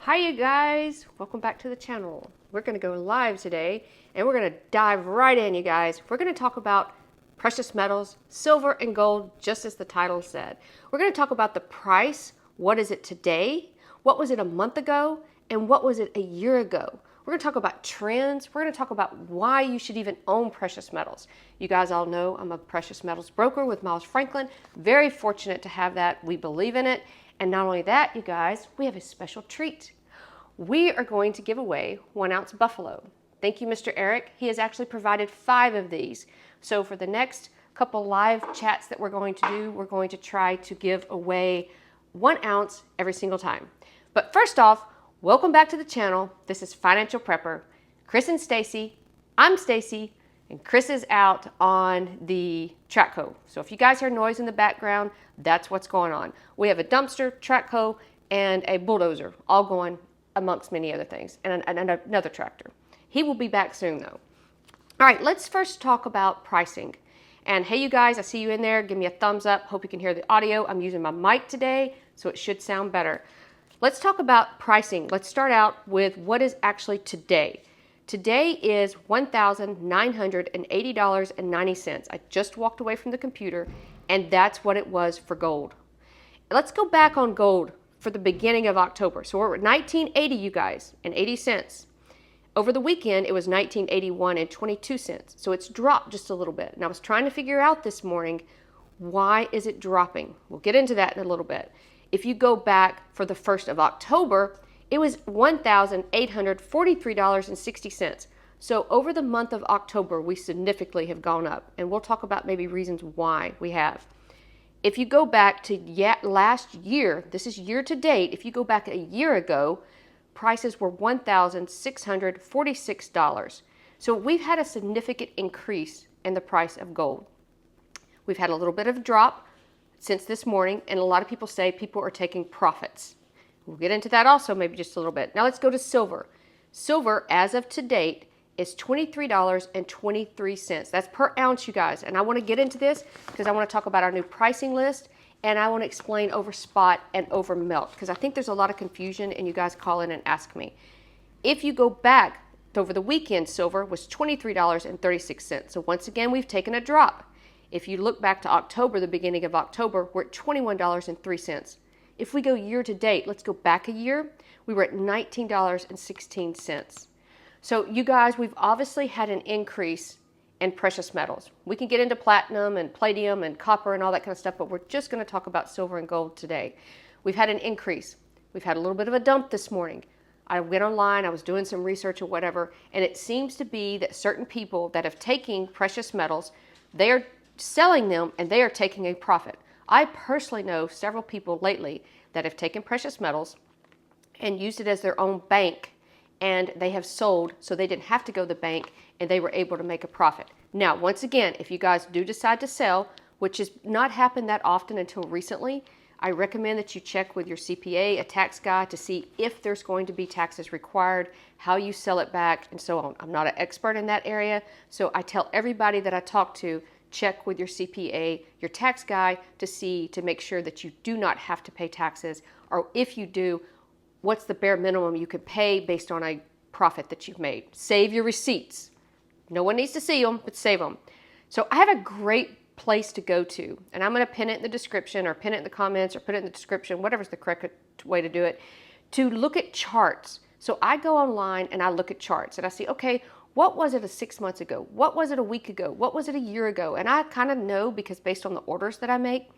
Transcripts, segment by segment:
Hi you guys, welcome back to the channel. We're going to go live today and we're going to dive right in, you guys. We're going to talk about precious metals, silver and gold, just as the title said. We're going to talk about the price, what is it today, what was it a month ago, and what was it a year ago. We're going to talk about trends. We're going to talk about why you should even own precious metals. You guys all know I'm a precious metals broker with Miles Franklin. Very fortunate to have that. We believe in it. And not only that, you guys, we have a special treat. We are going to give away 1 ounce buffalo. Thank you, Mr. Eric. He has actually provided 5 of these. So for the next couple live chats that we're going to do, we're going to try to give away 1 ounce every single time. But first off, welcome back to the channel. This is Financial Prepper. Chris and Stacey. I'm Stacey, and Chris is out on the track hoe. So if you guys hear noise in the background, that's what's going on. We have a dumpster, track hoe, and a bulldozer all going amongst many other things, and another tractor. He will be back soon though. All right, let's first talk about pricing. And hey you guys, I see you in there. Give me a thumbs up. Hope you can hear the audio. I'm using my mic today, so it should sound better. Let's talk about pricing. Let's start out with what is actually today. Today is $1,980.90. I just walked away from the computer, and that's what it was for gold. Let's go back on gold for the beginning of October. So we're at 1980, you guys, and 80 cents. Over the weekend, it was 1981 and 22 cents. So it's dropped just a little bit. And I was trying to figure out this morning, why is it dropping? We'll get into that in a little bit. If you go back for the 1st of October, it was $1,843.60. So over the month of October, we significantly have gone up. And we'll talk about maybe reasons why we have. If you go back to last year, this is year to date, if you go back a year ago, prices were $1,646. So we've had a significant increase in the price of gold. We've had a little bit of a drop since this morning, and a lot of people say people are taking profits. We'll get into that also maybe just a little bit. Now let's go to silver. Silver, as of to date, is $23.23. That's per ounce, you guys. And I want to get into this because I want to talk about our new pricing list, and I want to explain over spot and over melt because I think there's a lot of confusion and you guys call in and ask me. If you go back over the weekend, silver was $23.36. So once again, we've taken a drop. If you look back to October, the beginning of October, we're at $21.03. If we go year to date, let's go back a year, we were at $19.16. So you guys, we've obviously had an increase in precious metals. We can get into platinum and palladium and copper and all that kind of stuff, but we're just going to talk about silver and gold today. We've had an increase. We've had a little bit of a dump this morning. I went online, I was doing some research or whatever, and it seems to be that certain people that have taken precious metals, they are selling them and they are taking a profit. I personally know several people lately that have taken precious metals and used it as their own bank, and they have sold so they didn't have to go to the bank and they were able to make a profit. Now, once again, if you guys do decide to sell, which has not happened that often until recently, I recommend that you check with your CPA, a tax guy, to see if there's going to be taxes required, how you sell it back, and so on. I'm not an expert in that area, so I tell everybody that I talk to, check with your CPA, your tax guy, to make sure that you do not have to pay taxes, or if you do, what's the bare minimum you could pay based on a profit that you've made. Save your receipts. No one needs to see them, but save them. So I have a great place to go to, and I'm going to pin it in the description or pin it in the comments or put it in the description, whatever's the correct way to do it, to look at charts. So I go online and I look at charts and I see, okay, what was it 6 months ago? What was it a week ago? What was it a year ago? And I kind of know because based on the orders that I make,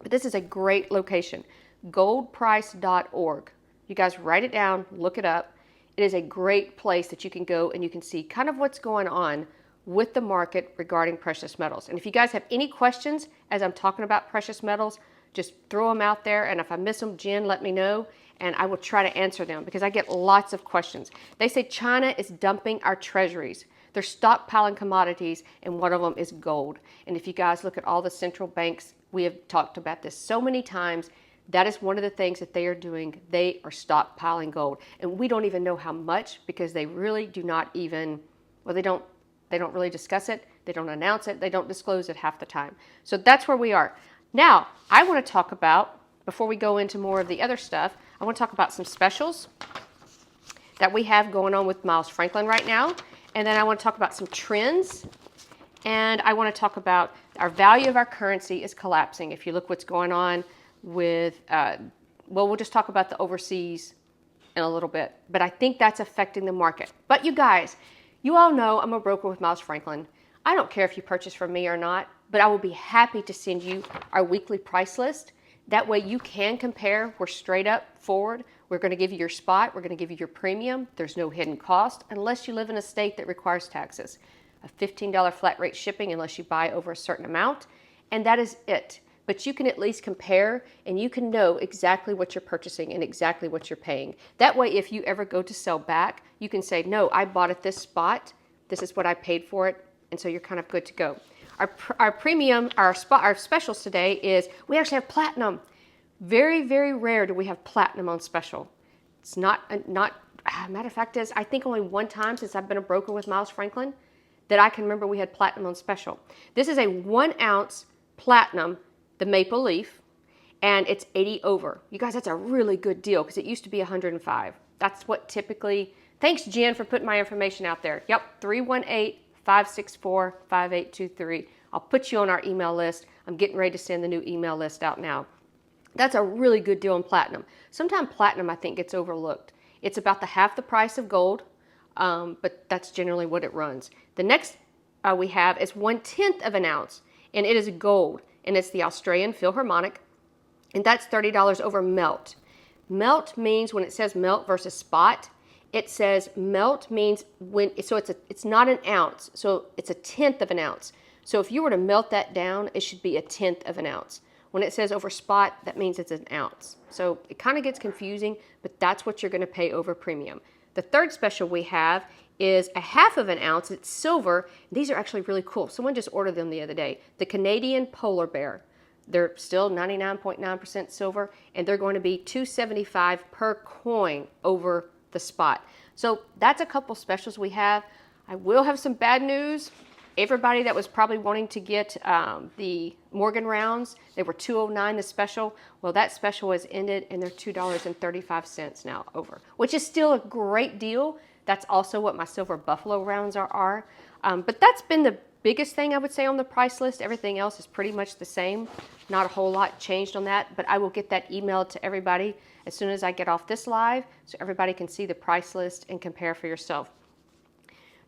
but this is a great location, goldprice.org. You guys write it down, look it up. It is a great place that you can go and you can see kind of what's going on with the market regarding precious metals. And if you guys have any questions as I'm talking about precious metals, just throw them out there. And if I miss them, Jen, let me know and I will try to answer them because I get lots of questions. They say China is dumping our treasuries. They're stockpiling commodities and one of them is gold. And if you guys look at all the central banks, we have talked about this so many times. That is one of the things that they are doing. They are stockpiling gold. And we don't even know how much because they really do not even, well, they don't really discuss it. They don't announce it. They don't disclose it half the time. So that's where we are. Now, I want to talk about before we go into more of the other stuff, I want to talk about some specials that we have going on with Miles Franklin right now. And then I want to talk about some trends. And I want to talk about our value of our currency is collapsing. If you look what's going on with, well, we'll just talk about the overseas in a little bit. But I think that's affecting the market. But you guys, you all know I'm a broker with Miles Franklin. I don't care if you purchase from me or not, but I will be happy to send you our weekly price list. That way you can compare. We're straight up forward. We're going to give you your spot. We're going to give you your premium. There's no hidden cost unless you live in a state that requires taxes. A $15 flat rate shipping unless you buy over a certain amount. And that is it. But you can at least compare and you can know exactly what you're purchasing and exactly what you're paying. That way, if you ever go to sell back, you can say, no, I bought at this spot. This is what I paid for it. And so you're kind of good to go. Our premium, our specials today is, we actually have platinum. Very, very rare do we have platinum on special. It's not matter of fact is, I think only one time since I've been a broker with Miles Franklin that I can remember we had platinum on special. This is a 1 ounce platinum, the maple leaf, and it's 80 over. You guys, that's a really good deal because it used to be 105. That's what typically, thanks Jen for putting my information out there. Yep, 318-564-5823. I'll put you on our email list. I'm getting ready to send the new email list out now. That's a really good deal in platinum. Sometimes platinum, I think, gets overlooked. It's about half the price of gold, but that's generally what it runs. The next we have is 1/10 of an ounce, and it is gold, and it's the Australian Philharmonic, and that's $30 over melt. Melt means, when it says melt versus spot, it says melt means when, so it's not an ounce, so it's 1/10 of an ounce. So if you were to melt that down, it should be 1/10 of an ounce. When it says over spot, that means it's an ounce. So it kind of gets confusing, but that's what you're going to pay over premium. The third special we have is 1/2 of an ounce. It's silver. These are actually really cool. Someone just ordered them the other day. The Canadian Polar Bear. They're still 99.9% silver, and they're going to be $2.75 per coin over the spot. So that's a couple specials we have. I will have some bad news. Everybody that was probably wanting to get the Morgan rounds, they were $2.09 the special. Well, that special has ended and they're $2.35 now over, which is still a great deal. That's also what my silver buffalo rounds are. But that's been the biggest thing I would say on the price list. Everything else is pretty much the same. Not a whole lot changed on that, but I will get that emailed to everybody as soon as I get off this live so everybody can see the price list and compare for yourself.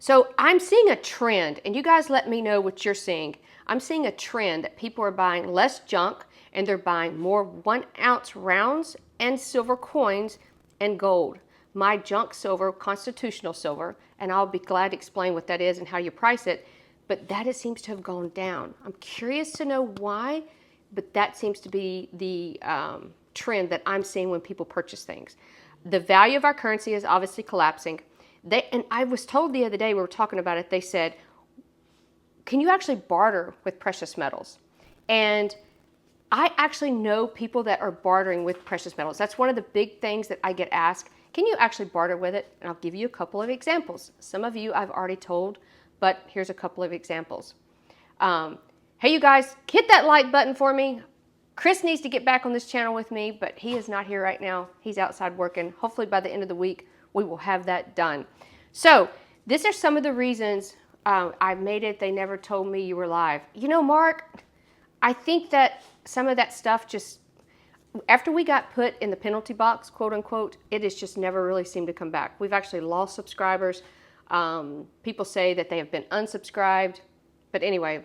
So I'm seeing a trend, and you guys let me know what you're seeing. I'm seeing a trend that people are buying less junk and they're buying more 1 ounce rounds and silver coins and gold. My junk silver, constitutional silver, and I'll be glad to explain what that is and how you price it, but that seems to have gone down. I'm curious to know why, but that seems to be the trend that I'm seeing when people purchase things. The value of our currency is obviously collapsing. And I was told the other day, we were talking about it, they said, can you actually barter with precious metals? And I actually know people that are bartering with precious metals. That's one of the big things that I get asked. Can you actually barter with it? And I'll give you a couple of examples. Some of you I've already told, but here's a couple of examples. Hey, you guys, hit that like button for me. Chris needs to get back on this channel with me, but he is not here right now. He's outside working. Hopefully by the end of the week, we will have that done. So these are some of the reasons I made it. They never told me you were live. You know, Mark, I think that some of that stuff just, after we got put in the penalty box, quote unquote, it has just never really seemed to come back. We've actually lost subscribers. People say that they have been unsubscribed. But anyway,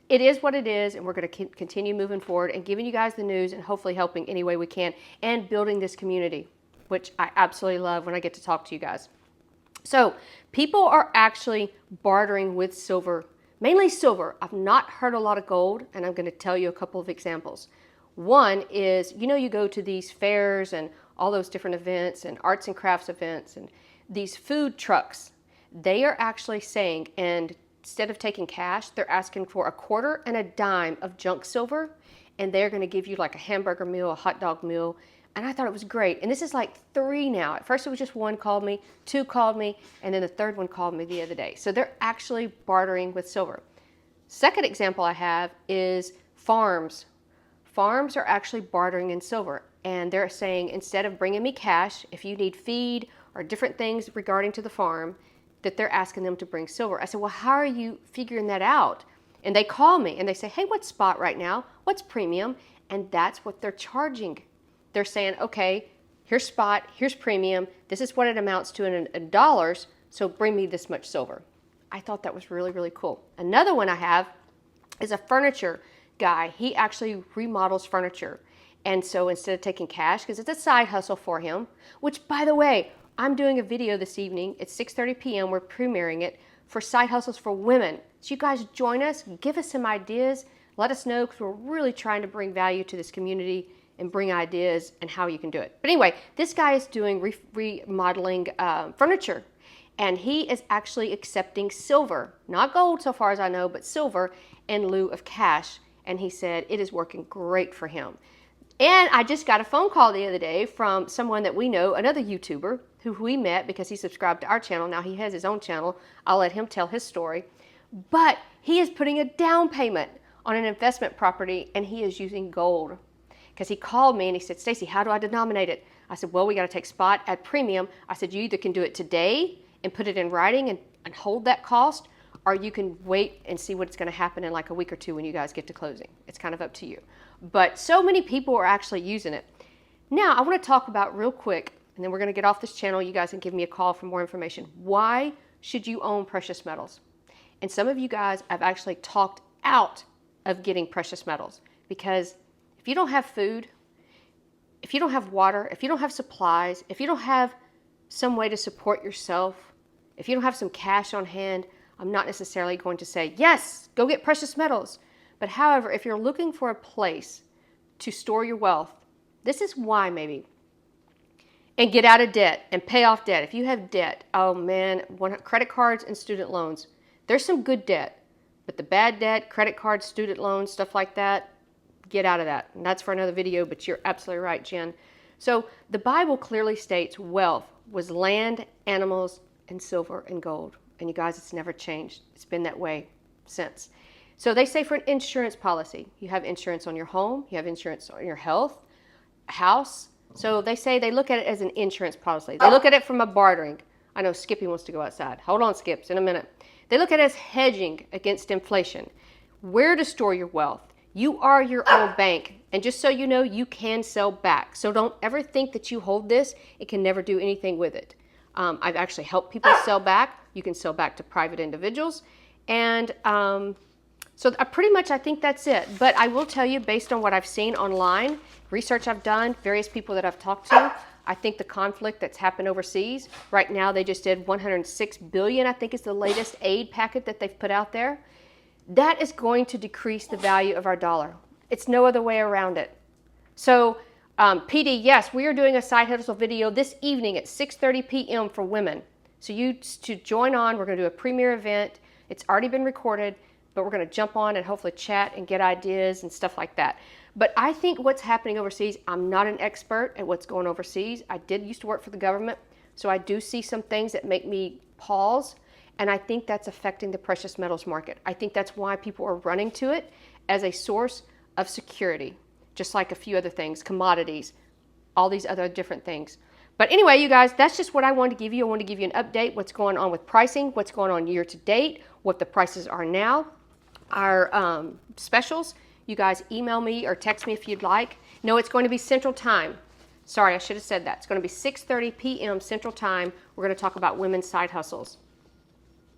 it is what it is, and we're going to continue moving forward and giving you guys the news and hopefully helping any way we can and building this community, which I absolutely love when I get to talk to you guys. So people are actually bartering with silver, mainly silver. I've not heard a lot of gold, and I'm going to tell you a couple of examples. One is, you know, you go to these fairs and all those different events and arts and crafts events and these food trucks. They are actually saying, and instead of taking cash, they're asking for a quarter and a dime of junk silver, and they're going to give you like a hamburger meal, a hot dog meal. And I thought it was great. And this is like 3 now. At first it was just 1 called me, 2 called me, and then the 3rd one called me the other day. So they're actually bartering with silver. Second example I have is farms. farms are actually bartering in silver. And they're saying, instead of bringing me cash, if you need feed or different things regarding to the farm, that they're asking them to bring silver. I said, well, how are you figuring that out? And they call me and they say, hey, what's spot right now? What's premium? And that's what they're charging. They're saying, okay, here's spot, here's premium. This is what it amounts to in dollars. So bring me this much silver. I thought that was really, really cool. Another one I have is a furniture guy. He actually remodels furniture. And so instead of taking cash, because it's a side hustle for him, which, by the way, I'm doing a video this evening at 6:30 p.m. We're premiering it for side hustles for women. So you guys join us, give us some ideas, let us know, because we're really trying to bring value to this community and bring ideas and how you can do it. But anyway, this guy is doing remodeling furniture, and he is actually accepting silver, not gold so far as I know, but silver in lieu of cash. And he said it is working great for him. And I just got a phone call the other day from someone that we know, another YouTuber, who we met because he subscribed to our channel. Now he has his own channel. I'll let him tell his story. But he is putting a down payment on an investment property, and he is using gold. Because he called me and he said, Stacey, how do I denominate it? I said, well, we got to take spot at premium. I said, you either can do it today and put it in writing and hold that cost, or you can wait and see what's going to happen in like a week or two when you guys get to closing. It's kind of up to you. But so many people are actually using it. Now, I want to talk about real quick, and then we're going to get off this channel. You guys can give me a call for more information. Why should you own precious metals? And some of you guys have actually talked out of getting precious metals, because if you don't have food, if you don't have water, if you don't have supplies, if you don't have some way to support yourself, if you don't have some cash on hand, I'm not necessarily going to say, yes, go get precious metals. But however, if you're looking for a place to store your wealth, this is why maybe. And get out of debt and pay off debt. If you have debt, oh man, credit cards and student loans, there's some good debt. But the bad debt, credit cards, student loans, stuff like that, get out of that. And that's for another video, but you're absolutely right, Jen. So the Bible clearly states wealth was land, animals, and silver and gold. And you guys, it's never changed. It's been that way since. So they say for an insurance policy, you have insurance on your home, you have insurance on your health, house. So they say they look at it as an insurance policy. They look at it from a bartering. I know Skippy wants to go outside. Hold on, Skips, in a minute. They look at it as hedging against inflation. Where to store your wealth. You are your own bank. And just so you know, you can sell back. So don't ever think that you hold this and can never do anything with it. I've actually helped people sell back. You can sell back to private individuals. And so pretty much I think that's it. But I will tell you, based on what I've seen online, research I've done, various people that I've talked to, I think the conflict that's happened overseas, right now they just did $106 billion, I think is the latest aid packet that they've put out there. That is going to decrease the value of our dollar. It's no other way around it. So PD, yes, we are doing a side hustle video this evening at 6:30 p.m. for women. So you to join on, we're going to do a premiere event. It's already been recorded, but we're going to jump on and hopefully chat and get ideas and stuff like that. But I think what's happening overseas, I'm not an expert at what's going overseas. I did used to work for the government, so I do see some things that make me pause, and I think that's affecting the precious metals market. I think that's why people are running to it as a source of security, just like a few other things, commodities, all these other different things. But anyway, you guys, that's just what I wanted to give you. I wanted to give you an update, what's going on with pricing, what's going on year to date, what the prices are now, our specials. You guys email me or text me if you'd like. No, it's going to be Central Time. Sorry, I should have said that. It's going to be 6:30 p.m. Central Time. We're going to talk about women's side hustles.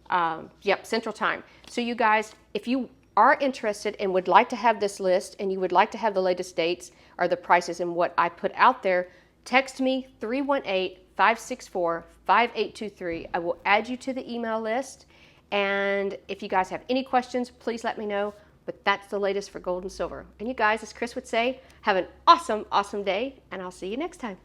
Yep, Central Time. So you guys, if you are interested and would like to have this list and you would like to have the latest dates or the prices and what I put out there, text me 318-564-5823. I will add you to the email list. And if you guys have any questions, please let me know. But that's the latest for gold and silver. And you guys, as Chris would say, have an awesome, awesome day, and I'll see you next time.